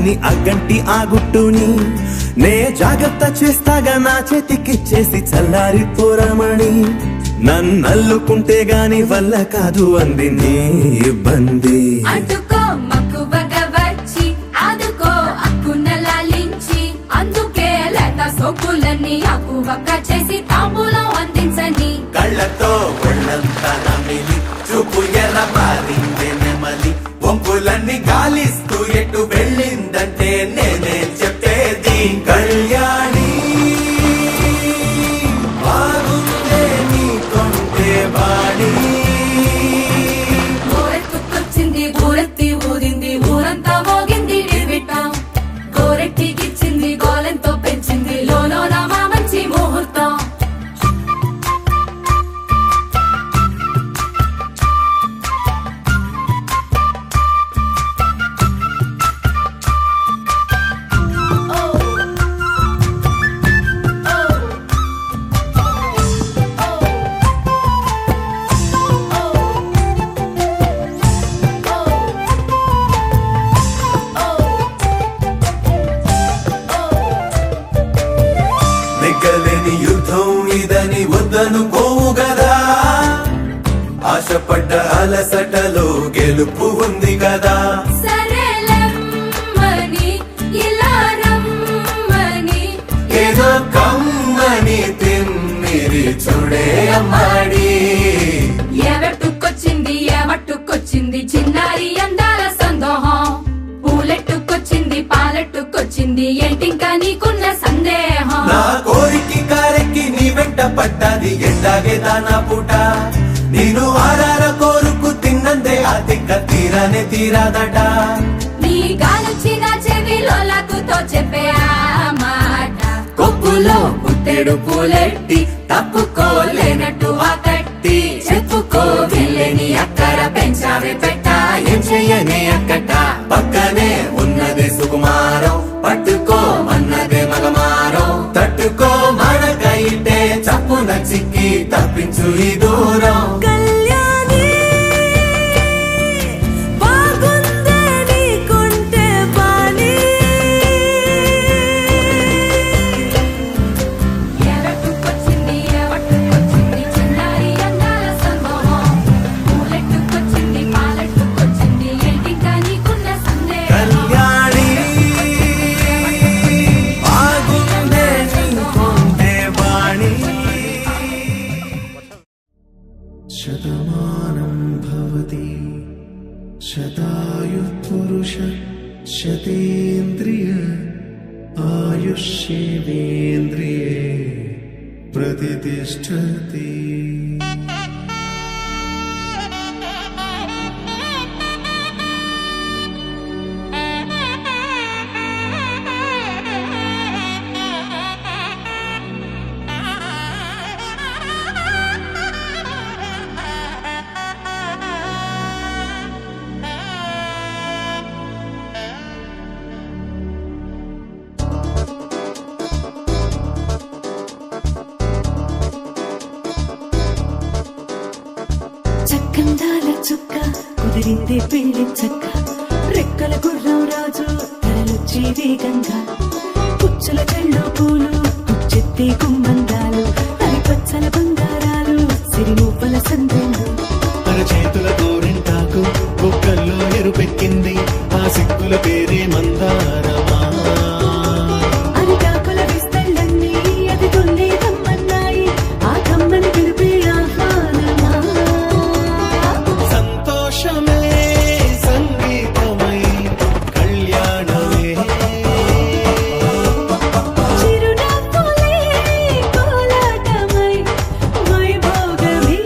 దాన్ని అగ్గంటి ఆ గుట్టుని నే జాగ్రత్త చేస్తాగా నా చేతికిచ్చేసి చల్లారిపోరమణి నన్నల్లుకుంటే గాని వల్ల కాదు అంది నీ ఇబ్బంది అటుకో మక్కువగా వచ్చి ఆదుకో అక్కున లాలించి అందుకే లేత సోకులన్నీ అక్కువక్క చేసి తాంబూలం అందించని కళ్ళతో ఒళ్ళంతా నమిలి చూపు ఎర్ర మారిందే నెమలి వంపులన్నీ గాలిస్తూ ఎటు వెళ్ళిందంటే నేనే చెప్పేది కళ్యాణి బాగుందే నీ కొంటే బాణి గోరెత్తుకొచ్చింది ఊరెత్తి ఊదింది ఊరంతా మోగింది డివిటం గోరెట్టికిచ్చింది గోలెంతో పెంచింది లోలోన మా మంచి ముహూర్తం నెగ్గలేని యుద్ధం ఇదని వద్దనుకోవు గదా ఆశపడ్డ అలసటలో గెలుపు ఉంది కదా సరేలమ్మని ఇలా రమ్మని ఏదో కమ్మని తిమ్మిరి చూడే అమ్మాడి ఎవట్టుకొచ్చింది ఏమట్టుకొచ్చింది చిన్నారి అందాల సందోహం పూలెట్టుకొచ్చింది పాలెట్టుకొచ్చింది ఏంటింకా నీకున్న సందేహం నా కోరికి కారెక్కి నీ వెంట పడ్డాది ఎట్టాగే దానా పూట నేను ఆరార కోరుకు తిన్నందే ఆ తిక్క తీరానే తీరాదట నీ గాలొచ్చిన చెవిలో లాకుతో చెప్పే ఆ మాట కొప్పులో పుట్టెడు పూలెట్టి తప్పుకోలేనట్టు ఆ కట్టి చెప్పుకో వెళ్ళని అక్కర పెంచావే పెట్ట ఏం చెయ్యనే అక్కట పక్కనే ఉన్నదే సుకుమారం పట్టుకో మన్నదే మగమారం తట్టుకో మనకైతే చప్పున చిక్కి తప్పించు ఈ దూరం ఎవట్టుకొచ్చింది ఎవట్టుకొచ్చింది చిన్నారి అందాల సందోహం పూలెట్టుకొచ్చింది పాలెట్టుకొచ్చింది ఏంటింకా నీకున్న సందేహం కళ్యాణి బాగుందే నీకుంటే బాణి శతమానం భవతి శతాయు పురుష శతేంద్రియ ఆయుష్యేంద్రియే ప్రతిష్టతి చక్కందాల చుక్క కుదిరిందే పెళ్లి చక్క రెక్కల గుర్రం రాజు తరలొచ్చే వేగంగా పుచ్చుల చెళ్ళు పూలు పుచ్చెత్తే గుమ్మందాలు అవి పచ్చల బంగారాలు సిరిమూపల సందేలు తన చేతుల గోరింటాకు బొక్కల్లో ఎరుపెక్కింది ఆ సిక్కుల పేరే మందారమా అరిటాకుల విస్తళ్ళన్నీ అది తొల్లి రమ్మన్నాయి ఆ కమ్మని పిలిపే ఆహ్వానమా సంతోషమే సంగీతమై కళ్యాణమే చిరునవ్వులే కోలాటమై వైభోగమే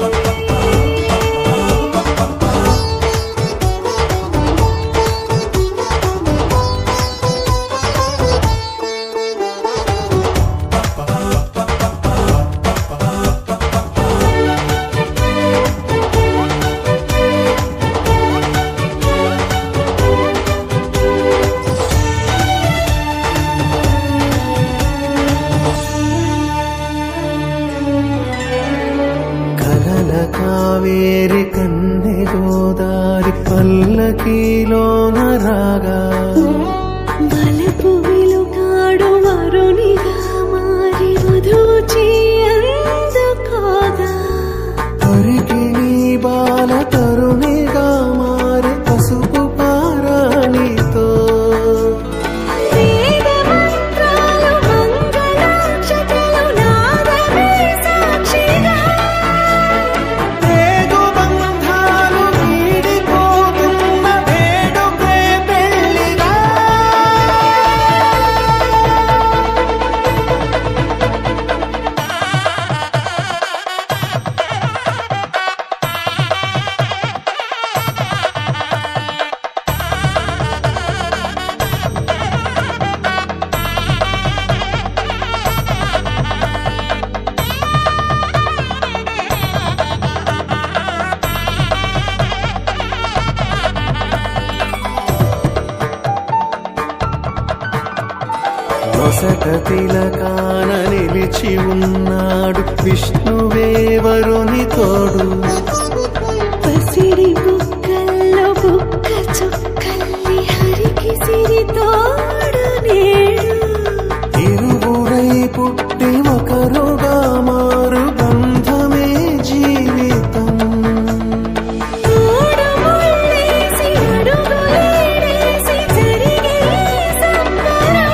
కలల కావేరి కన్నె గోదారి పల్లకీలోన రాగా కరతిలకాన నిలిచి ఉన్నాడు విష్ణువే వరుని తోడు. పసిడి బుక్కల్లో బుక్క చుక్కల్లి హరికి సిరి తోడు నేడు. ఇరువురై పుట్టి ఒకరుగా మారు బంధమే జీవితం. తోడు ముళ్ళేసి అడుగులేసి జరిగే సంబరం.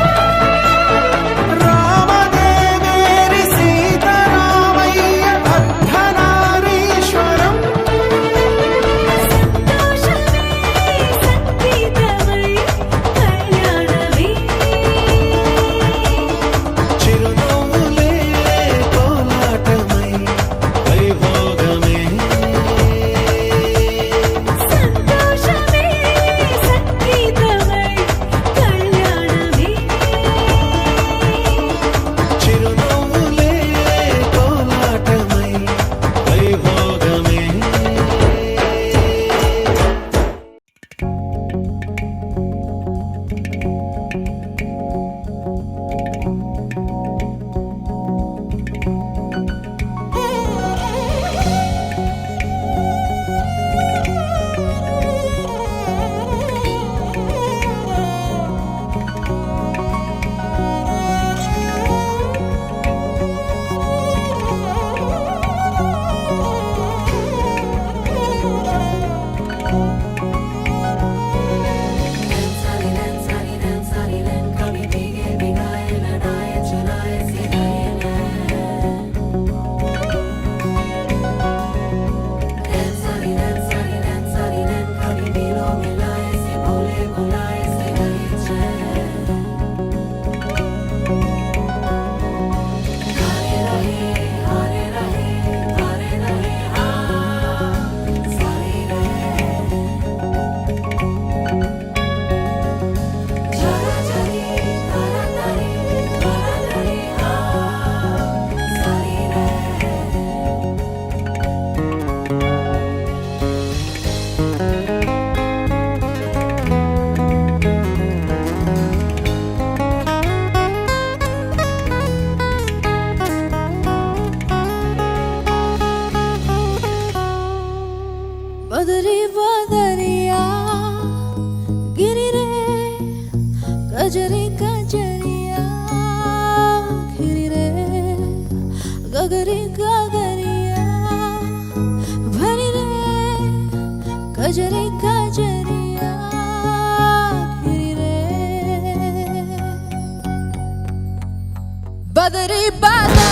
రామదేవేరి సీతారామయ్య అర్ధనారీశ్వరం. సంతోషమే సంగీతమై కళ్యాణమే. చిరునవ్వులే కోలాటమై వైభోగమే. సంతోషమే సంగీతమై కళ్యాణమే. చిరునవ్వులే కోలాటమై వైభోగమే. बदरी बदरिया गिरी रे गजरी गजरिया गिरी रे गगरी गगरिया भरी रे गजरी गजरिया गिरी रे बदरी बदरिया